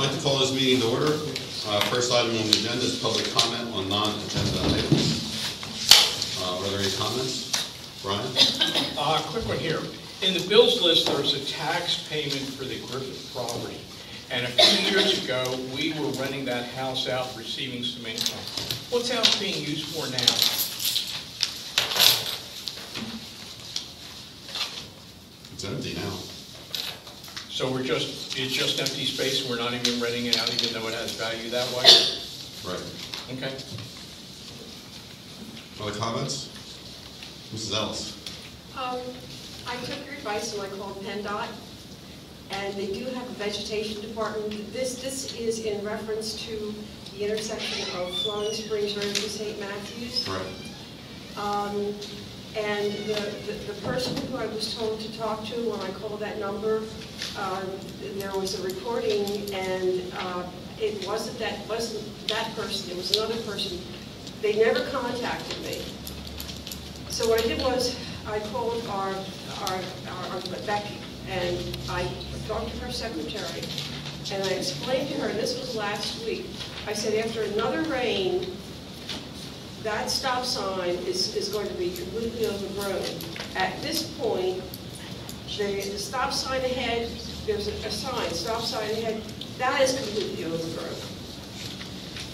I'd like to call this meeting to order. First item on the agenda is public comment on non-agenda items. Are there any comments? Brian? Quick one here. In the bills list, there's a tax payment for the Griffith property. And a few years ago, we were renting that house out, receiving some income. What's the house being used for now? It's empty now. So it's just empty space and we're not even renting it out even though it has value that way? Right. Okay. Other comments? Mrs. Ellis? I took your advice and I called PennDOT, and they do have a vegetation department. This is in reference to the intersection of Flowing Springs Road and St. Matthews. Right. And the person who I was told to talk to when I called that number, there was a recording, and it wasn't that person. It was another person. They never contacted me. So what I did was I called our Becky, and I talked to her secretary, and I explained to her, and this was last week, I said after another rain, that stop sign is going to be completely overgrown. At this point, the stop sign ahead, there's a sign, stop sign ahead, that is completely overgrown.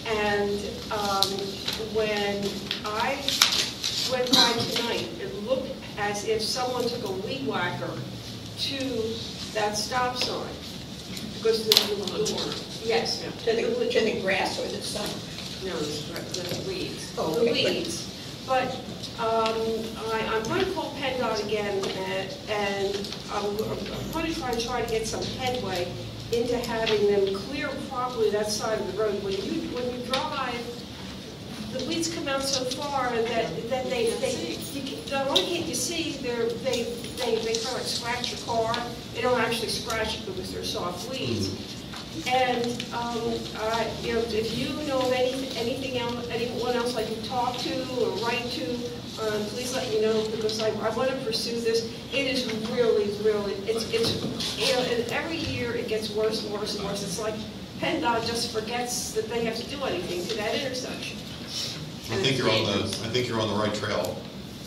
And when I went by tonight, it looked as if someone took a weed whacker to that stop sign. Because yes. To the grass or the sun? No, the weeds. Oh, the okay. weeds. But I'm going to call PennDOT again, and I'm going to try to get some headway into having them clear properly that side of the road. When you drive, the weeds come out so far that not only can't you see, they kind of like scratch your car. They don't actually scratch it because they're soft weeds. And if you know of anyone else I can talk to or write to, please let me know, because I want to pursue this. It is really, and every year it gets worse and worse and worse. It's like PennDOT just forgets that they have to do anything to that intersection. I think you're on the right trail.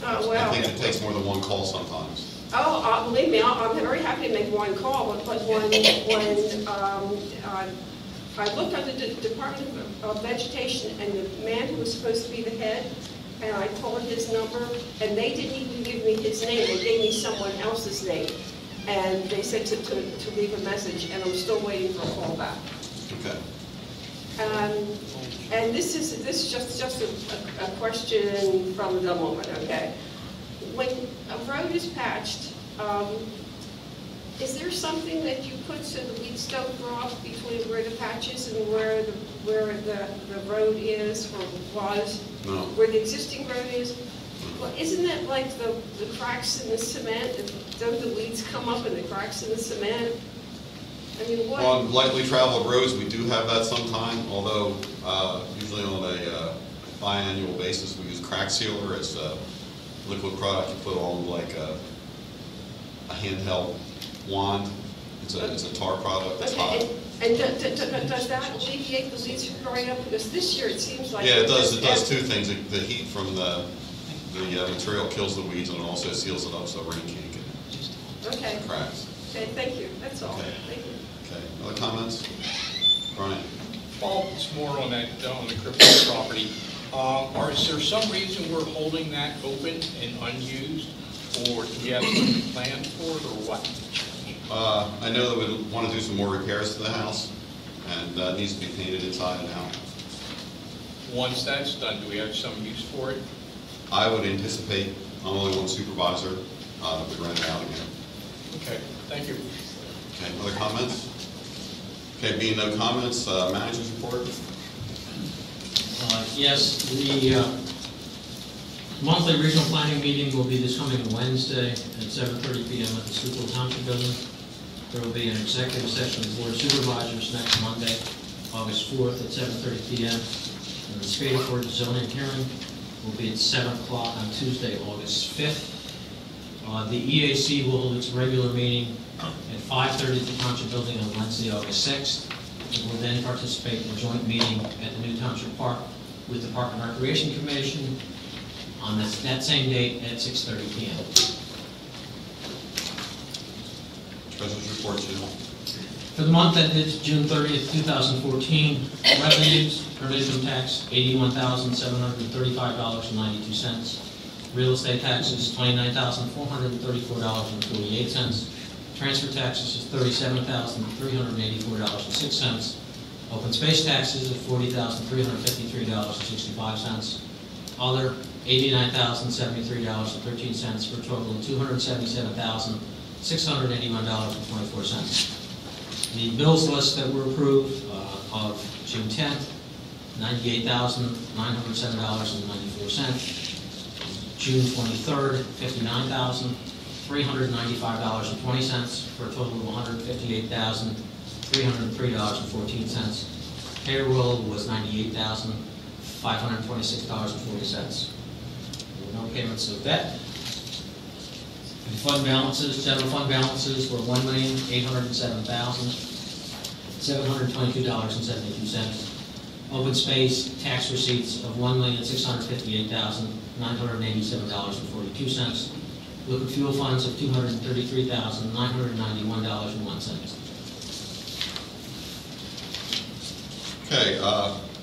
Well, I think it takes more than one call sometimes. Oh, believe me, I'm very happy to make one call, but when I looked at the Department of Vegetation, and the man who was supposed to be the head, and I called his number, and they didn't even give me his name, they gave me someone else's name, and they said to leave a message, and I'm still waiting for a call back. Okay. And this is just a question from the moment, okay? When a road is patched, is there something that you put so the weeds don't grow up between where the patch is and where the road is or was? No. Where the existing road is? Well, isn't that like the cracks in the cement? Don't the weeds come up in the cracks in the cement? I mean, what? On lightly traveled roads, we do have that sometime, although usually on a biannual basis, we use crack sealer as a liquid product you put on like a handheld wand. It's a tar product that's hot. And does that alleviate the weeds from growing up? Because this year it seems like... Yeah, it does. It does two things. The heat from the material kills the weeds, and it also seals it up so rain can't get Okay. cracks. Okay, thank you. That's all. Okay. Thank you. Okay. Other comments? Brian? Well, it's more on that on the Griffith property. Is there some reason we're holding that open and unused, or do we have something planned for it, or what? I know that we want to do some more repairs to the house, and it needs to be painted inside and out. Once that's done, do we have some use for it? I would anticipate, I'm only one supervisor, that would rent it out again. Okay, thank you. Okay, other comments? Okay, being no comments, manager's report? Yes, the monthly regional planning meeting will be this coming Wednesday at 7:30 p.m. at the Township building. There will be an executive session of the Board of Supervisors next Monday, August 4th at 7:30 p.m. And the State Court zoning hearing will be at 7 o'clock on Tuesday, August 5th. The EAC will hold its regular meeting at 5:30 at the Township building on Wednesday, August 6th. and will then participate in a joint meeting at the new Township Park with the Park and Recreation Commission on that same date at 6:30 p.m. Treasurer's report, Jim. For the month ended June 30th, 2014, revenues, provision tax, $81,735.92. Real estate taxes, $29,434.48. Transfer taxes is $37,384.06. Open space taxes of $40,353.65. Other, $89,073.13 for a total of $277,681.24. The bills list that were approved of June 10th, $98,907.94. June 23rd, $59,395.20 for a total of $158,303.14. Payroll was $98,526.40. There were no payments of debt. And fund balances, general fund balances were $1,807,722.72. Open space tax receipts of $1,658,987.42. Liquid fuel funds of $233,991.01. Okay,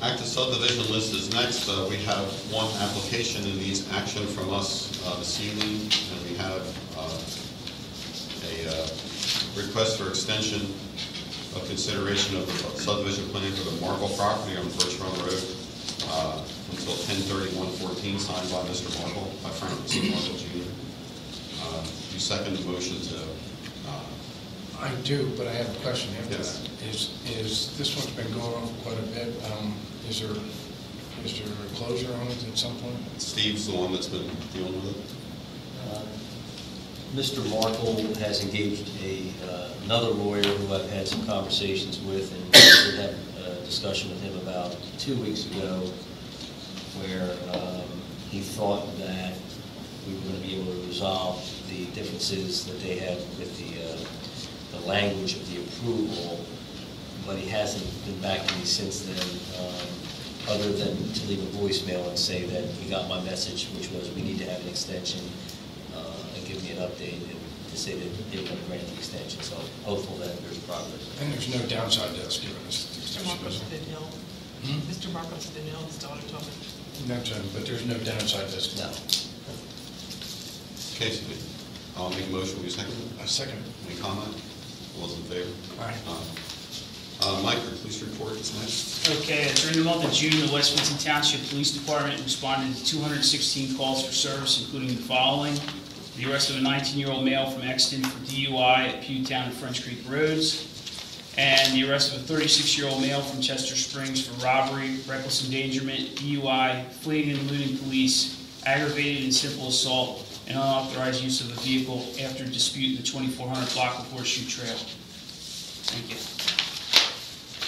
active subdivision list is next. We have one application that needs action from us this evening, and we have a request for extension of consideration of the subdivision plan for the Markle property on Birch Run Road until 10/31/14, signed by Mr. Markle, by Frank Markle Jr. You second the motion to... I do, but I have a question after Yes. that. Is this one's been going on for quite a bit? Is there a closure on it at some point? Steve's the one that's been dealing with it. Mr. Markle has engaged another lawyer who I've had some conversations with, and I did have a discussion with him about 2 weeks ago where he thought that we were going to be able to resolve the differences that they have with the language of the approval, but he hasn't been back to me since then, other than to leave a voicemail and say that he got my message, which was we need to have an extension, and give me an update and to say that they were going to grant the extension. So I'm hopeful that there's progress. And there's no downside to us giving this Mr. extension, Marcos is there? didn't know. Mr. Marcos didn't know, his daughter told me. No, but there's no downside to this. No. Okay, so I'll make a motion. Will you second it? A second. Any comment? All those in favor? Aye. Mike, your police report is next. Okay, during the month of June, the West Vincent Township Police Department responded to 216 calls for service, including the following: the arrest of a 19-year-old male from Exton for DUI at Pewtown and French Creek Roads, and the arrest of a 36-year-old male from Chester Springs for robbery, reckless endangerment, DUI, fleeing and eluding police, aggravated and simple assault, and unauthorized use of a vehicle after a dispute in the 2400 block of Horseshoe Trail. Thank you.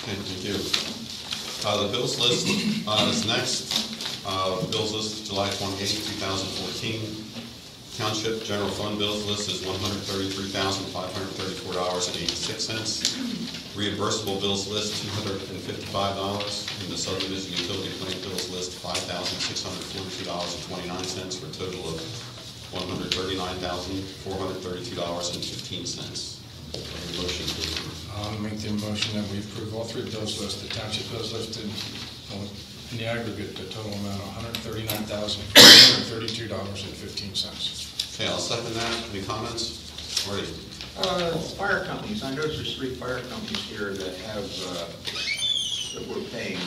Okay, thank you. The bills list is next. The bills list is July 28, 2014. Township general fund bills list is $133,534.86. Reimbursable bills list, $255. And the subdivision utility plan bills list, $5,642.29 for a total of $139,432.15. Motion to approve. I'll make the motion that we approve all three bills listed, the township bills listed, in the aggregate, the total amount of $139,432.15. Okay, I'll second that. Any comments? Marty? Fire companies, I noticed there's 3 fire companies here that have, that we're paying.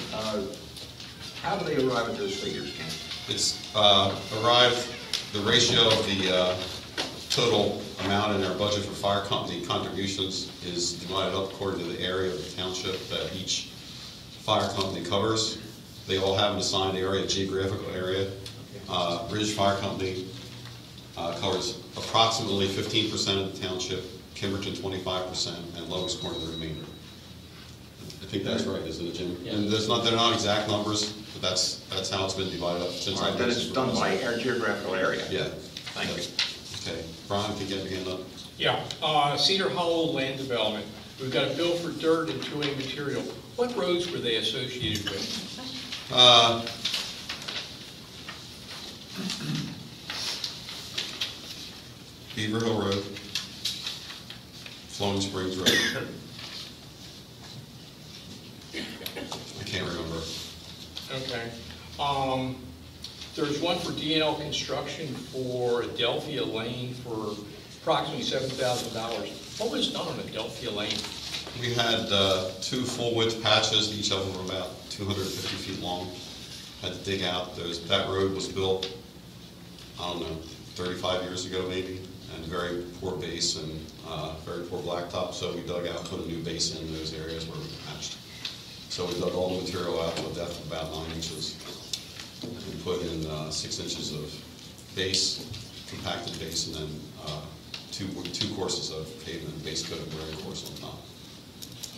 How do they arrive at those figures, Ken? It's arrived, the ratio of the total amount in our budget for fire company contributions is divided up according to the area of the township that each fire company covers. They all have an assigned area, geographical area. Ridge Fire Company covers approximately 15% of the township, Kimberton 25%, and Lowest Corner the remainder. I think that's right, isn't it, Jim? Yeah. And they're not exact numbers, but that's how it's been divided up since. All right, then it's done by our geographical area. Yeah. Thank you. Okay, Brian, can you get again up? Yeah, Cedar Hollow Land Development We've got a bill for dirt and 2A material. What roads were they associated with? Beaver Hill Road, Flowing Springs Road. I can't remember. Okay. There's one for DNL Construction for Adelphia Lane for approximately $7,000. What was done on Adelphia Lane? We had 2 full width patches, each of them were about 250 feet long. Had to dig out those. That road was built, I don't know, 35 years ago maybe, and very poor base and very poor blacktop. So we dug out, put a new base in those areas where we patched. So we dug all the material out to a depth of about 9 inches. We put in 6 inches of base, compacted base, and then two courses of pavement, base coat and grade course on top.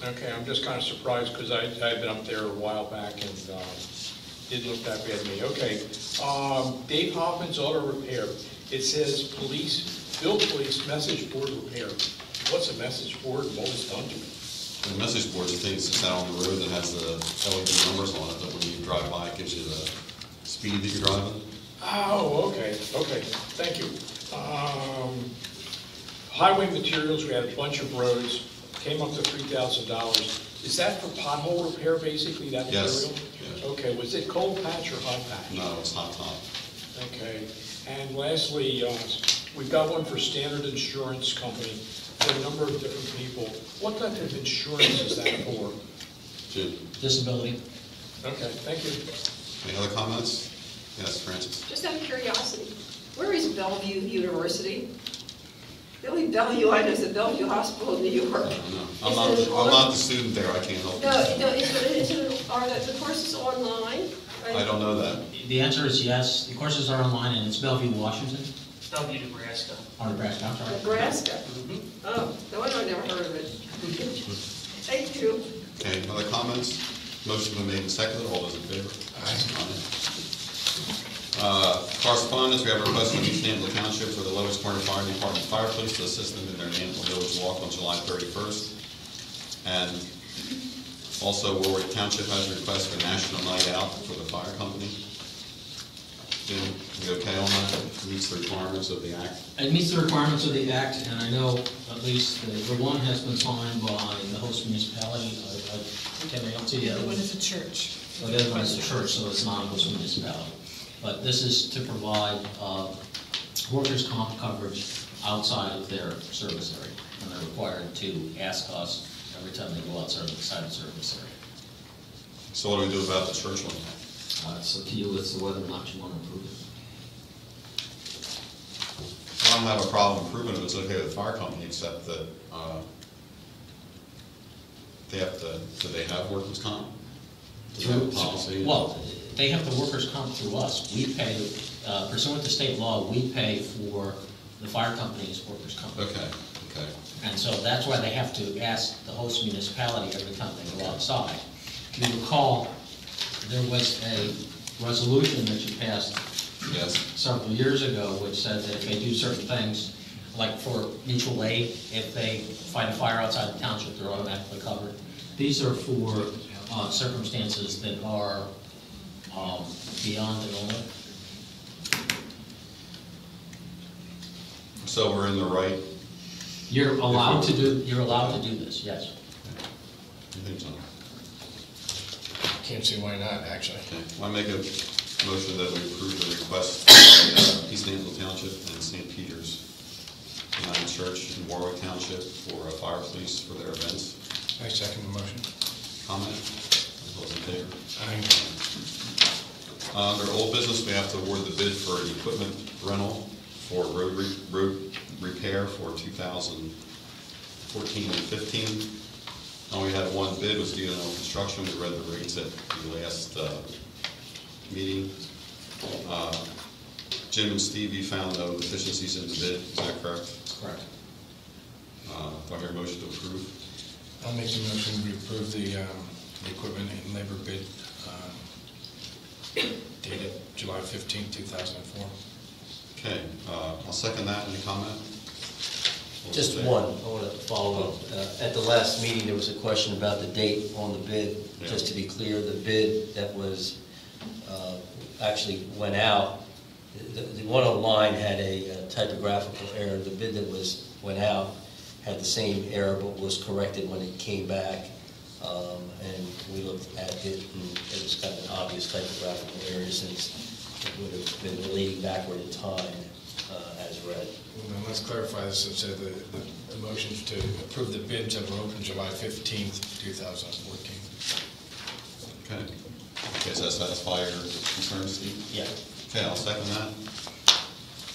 Okay, I'm just kind of surprised because I've been up there a while back and didn't look that bad to me. Okay, Dave Hoffman's Auto Repair. It says Bill Police message board repair. What's a message board and what was done to it? The message board is a thing that sits out on the road that has the LED numbers on it that when you drive by, it gives you the speed that you're driving. Oh, okay, thank you. Highway materials, we had a bunch of roads, came up to $3,000. Is that for pothole repair, basically, that material? Yes. Okay, was it cold patch or hot patch? No, it's hot top. Okay, and lastly, we've got one for Standard Insurance Company, for a number of different people. What type of insurance is that for? Jim, Disability. Okay, thank you. any other comments? Yes, Francis. Just out of curiosity, where is Bellevue University? The only Bellevue I know is the Bellevue Hospital in New York. No, I'm not the student there, I can't help you. Are the courses online? I don't know that. The answer is yes. The courses are online, and it's Bellevue, Washington, Bellevue, Nebraska. or Nebraska, I'm sorry. Nebraska? Oh, no wonder I've never heard of it. Thank you. Okay, other comments? Motion been made and seconded, all those in favor? Correspondence, we have a request from East Danville Township for the Lowest Corner Fire Department Fire Police to assist them in their Danville Village Walk on July 31st. And also Warwick Township has a request for National Night Out for the fire company. Jim, we okay on that? Meets the requirements of the Act? It meets the requirements of the Act, and I know at least the one has been signed by the host municipality. Can I help you? The other one is a church. Well, the other one is a church, so it's not a host municipality. But this is to provide workers' comp coverage outside of their service area, and they're required to ask us every time they go outside of the service area. So what do we do about the church one? It's up to you as to whether or not you want to approve it. I don't have a problem proving it, it's okay with the fire company, except that do they have workers' comp? Do they have a policy? Well, they have the workers' comp through us. We pay, pursuant to state law, we pay for the fire company's workers' comp. Okay. And so that's why they have to ask the host municipality every time they go outside. If you recall, there was a resolution that you passed Yes. several years ago which said that if they do certain things, like for mutual aid, if they fight a fire outside the township, they're automatically covered. These are for circumstances that are beyond the normal. So we're in the right? You're allowed to do this, yes. I think so. Can't see why not, actually. Okay, I make a motion that we approve the request by East Danville Township and St. Peter's United Church in Warwick Township for fire police for their events. I second the motion. Comment? All those in favor? Under old business, we have to award the bid for an equipment rental for road repair for 2014 and 15. Only had one bid, was DNL Construction. We read the rates at the last meeting. Jim and Steve, you found no deficiencies in the bid, is that correct? Correct. Do I hear a motion to approve? I'll make the motion, we approve the equipment and labor bid dated July 15, 2004. Okay, I'll second that. Any comment? Just one, I want to follow up. At the last meeting, there was a question about the date on the bid. Yeah. Just to be clear, the bid that was, actually went out, the one online had a typographical error. The bid that went out had the same error, but was corrected when it came back. And we looked at it, and it was kind of an obvious typographical error, since it would have been relating backward in time, as read. Well, let's clarify this and say the motion to approve the bids that were open July 15th, 2014. Okay. Okay, does that satisfy your concerns, Steve? Yeah. Okay, I'll second that.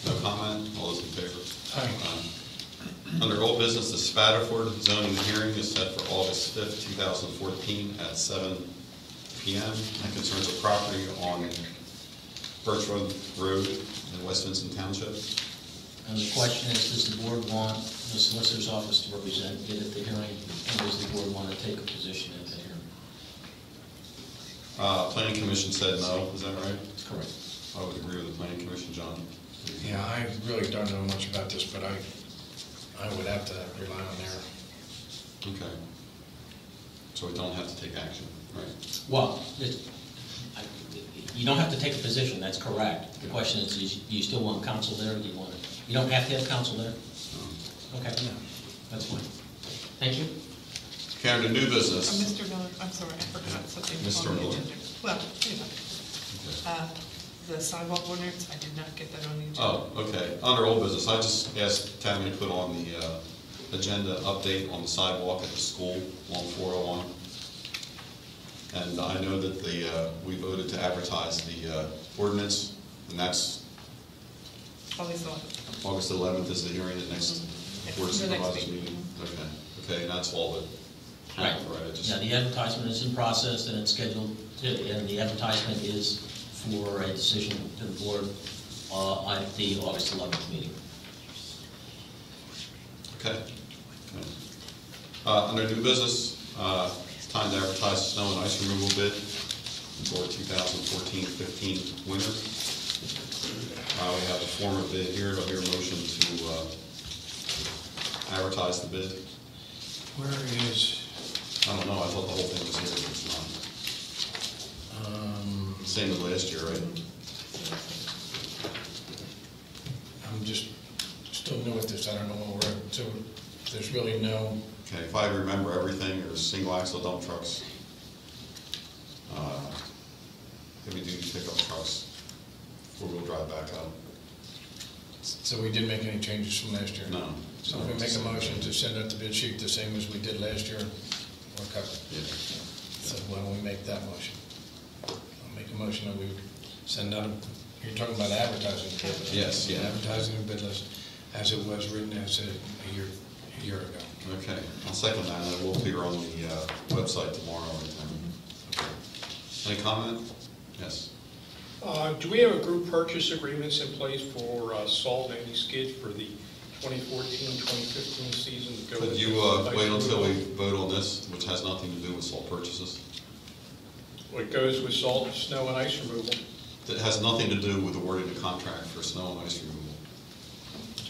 No comment? All those in favor? Aye. Under old business, the Spataford zoning hearing is set for August 5th, 2014 at 7 p.m. That concerns a property on Birchwood Road in West Vincent Township. And the question is, does the board want the solicitor's office to represent it at the hearing? And does the board want to take a position at the hearing? Planning Commission said no, is that right? That's correct. I would agree with the Planning Commission, John. Yeah, I really don't know much about this, but I would have to rely on Okay. So we don't have to take action, right? Well, you don't have to take a position, that's correct. The question is, do you still want counsel there, or do you want it? You don't have to have counsel there? Okay, that's fine. Thank you. Okay, under new business. Mr. Miller, I'm sorry, I forgot something. Mr. on the Miller. agenda. Well, you know, the sidewalk ordinance, I did not get that on the agenda. Oh, okay. Under old business, I just asked Tammy to put on the agenda update on the sidewalk at the school along 401. And I know that we voted to advertise the ordinance, and that's August August 11th is the hearing, the next Board of The next Supervisors meeting. meeting. Okay, okay, and that's all that Right. happened, right? I just- Yeah, the advertisement is in process, and it's scheduled, and the advertisement is for a decision to the board at the August 11th meeting. Okay. Under new business, it's time to advertise the snow and ice removal bid for 2014-15 winter. We have a form of bid here. Do I hear a motion to advertise the bid? Where is, I don't know, I thought the whole thing was here, but it's not. Same as last year, right? I'm just still new at this, I don't know what we're, so there's really no, Okay, if I remember everything, there's single axle dump trucks, heavy duty pickup trucks, four-wheel drive backhoe. so we didn't make any changes from last year? No. So if we make a motion to send out the bid sheet the same as we did last year, we're covered. Yeah. So why don't we make that motion? I'll make a motion that we send out, you're talking about advertising. the bid list. Yes, yeah. Advertising the bid list as it was written as a year ago. Okay, I'll second that, and it will appear on the website tomorrow. Okay. Any comment? Yes. Do we have a group purchase agreements in place for salt and skids for the 2014-2015 season? To go Could with you the wait ice until we removal? vote on this, which has nothing to do with salt purchases? What goes with salt, snow, and ice removal? It has nothing to do with awarding the contract for snow and ice removal.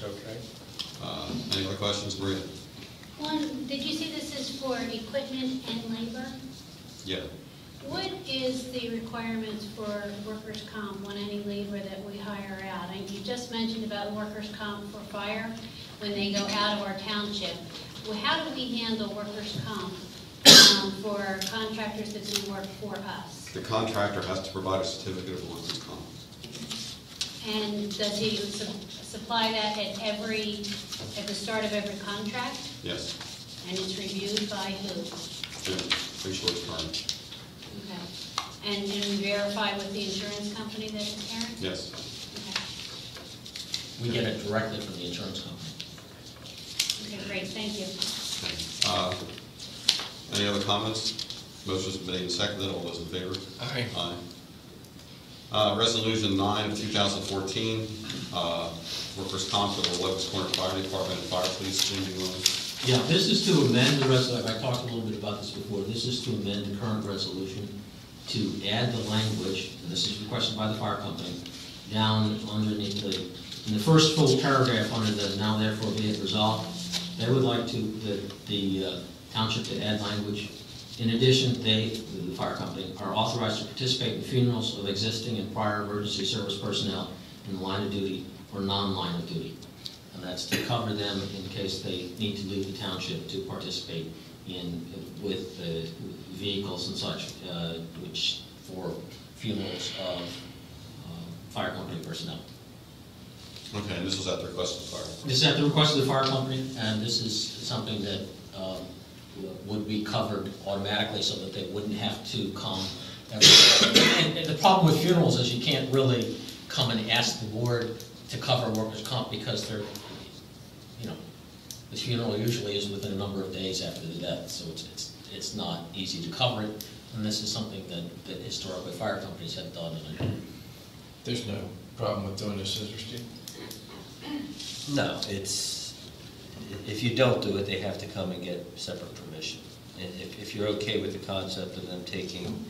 Okay. Any other questions, Maria? One, did you see this is for equipment and labor? Yeah. What is the requirements for workers' comp on any labor that we hire out? And you just mentioned about workers' comp for fire when they go out of our township. Well, how do we handle workers' comp for contractors that do work for us? The contractor has to provide a certificate of workers' comp. And does he supply that at the start of every contract? Yes. And it's reviewed by who? Pretty sure it's current. Okay. And you verify with the insurance company that it's current? Yes. Okay. We get it directly from the insurance company. Okay, great, thank you. Any other comments? Motion's been made and seconded. All those in favor? Aye. Aye. Resolution 9 of 2014, workers' comp for the Locust Corner Fire Department and Fire Police. Jim, do you want to? Yeah, this is to amend the resolution. I talked a little bit about this before. This is to amend the current resolution to add the language, and this is requested by the fire company, down underneath in the first full paragraph under the now therefore be it resolved, They would like the township to add language. In addition, the fire company, are authorized to participate in funerals of existing and prior emergency service personnel in the line of duty or non-line of duty. And that's to cover them in case they need to leave the township to participate with vehicles and such, which for funerals of fire company personnel. Okay, and this was at the request of the fire? This is at the request of the fire company, and this is something that would be covered automatically so that they wouldn't have to come every day. And the problem with funerals is you can't really come and ask the board to cover workers' comp because they're, the funeral usually is within a number of days after the death, so it's not easy to cover it, and this is something that historically fire companies have done. There's no problem with doing this, is there, Steve? No, if you don't do it, they have to come and get separate permission. And if you're okay with the concept of them taking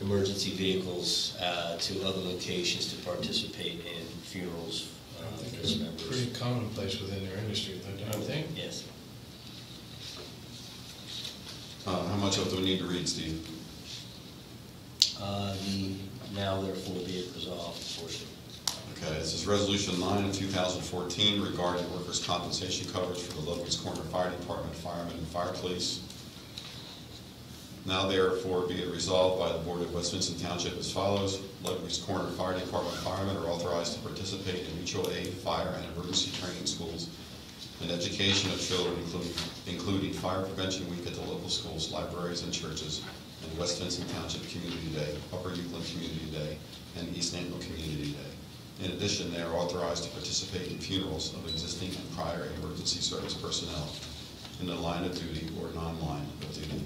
emergency vehicles to other locations to participate in funerals, I think it's pretty commonplace within their industry, don't you think? Yes. How much of it do we need to read, Steve? Now therefore be it resolved portion. Okay, this is Resolution 9 of 2014 regarding workers' compensation coverage for the Logan's Corner Fire Department, firemen, and fire police. Now therefore be it resolved by the Board of West Vincent Township as follows. Logan's Corner Fire Department firemen are authorized to participate in mutual aid, fire, and emergency training schools and education of children, including Fire Prevention Week at the local schools, libraries, and churches, and West Vincent Township Community Day, Upper Euclid Community Day, and East Nanton Community Day. In addition, they are authorized to participate in funerals of existing and prior emergency service personnel in the line of duty or non-line of duty.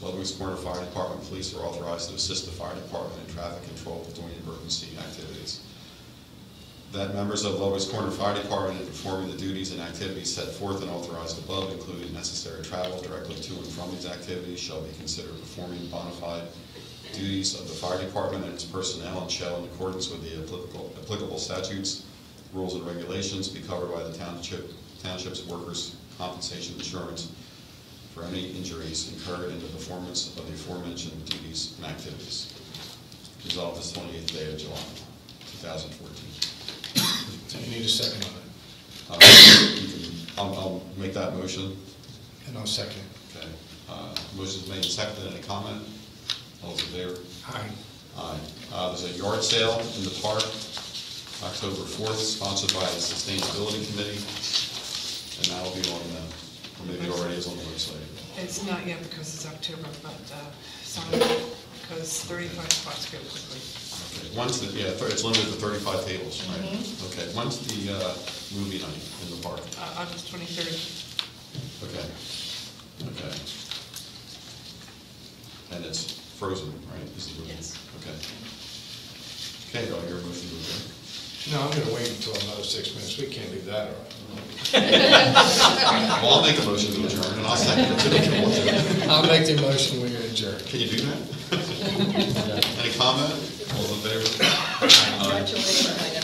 Logan's Corner Fire Department police are authorized to assist the fire department in traffic control during emergency activities. That members of Logan's Corner Fire Department in performing the duties and activities set forth and authorized above, including necessary travel directly to and from these activities, shall be considered performing bona fide duties of the fire department and its personnel, and shall, in accordance with the applicable statutes, rules, and regulations, be covered by the township's workers' compensation insurance for any injuries incurred in the performance of the aforementioned duties and activities. Resolved this 28th day of July, 2014. So you need a second on it. I'll make that motion. And I'll second. Okay. Motion's made and seconded. Any comment? All those in favor? Aye. Aye. There's a yard sale in the park, October 4th, sponsored by the Sustainability Committee, and that will be on or maybe already is on the website. It's not yet because it's October, but sign up because 35 spots go quickly. Okay. When's it's limited to 35 tables, right? Okay. When's the movie night in the park? August 23rd. Okay. Okay. And it's frozen, right? Is the movie? Yes. Okay. Okay, do I hear a motion to adjourn? No, I'm gonna wait until another 6 minutes. We can't leave that around. Well, I'll make a motion to adjourn, and I'll second it. I'll make the motion, we adjourn. Can you do that? Any comment? All those in favor? Congratulations.